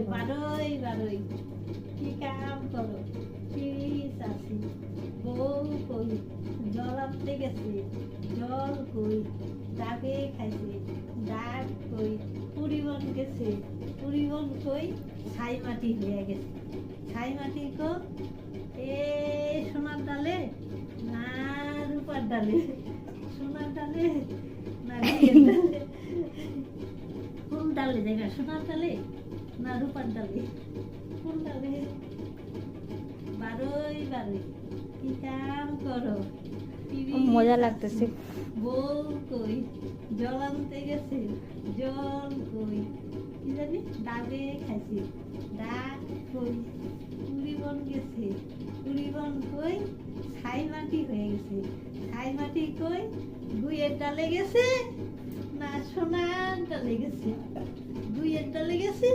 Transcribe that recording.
বারোই বারোই কি কাম করো কি চাষি বউ কই জল আনতে গেছে জল কই ডাকে খাইছে ডাক কই পুরিবন গেছে পুরিবন কই ছাই মাটি হয়ে গেছে ছাই মাটি কো এ সোনার ডালে না রূপার ডালে সোনার ডালে না ঘিয়ের ডালে কোন ডালে দেখা সোনার ডালে না রূপার ডালে কোন ডালে বারোই বারোই কি কাম করো মজা লাগতেছে। বউ কই জল আনতে গেছে জল কই কি জানি ডাবে খাইছে ডাক কই পুরিবন গেছে পুরিবন কই ছাই মাটি হয়ে গেছে ছাই মাটি কই গুইয়ের ডালে গেছে না সোনার ডালে গেছে গুইয়ের ডালে গেছে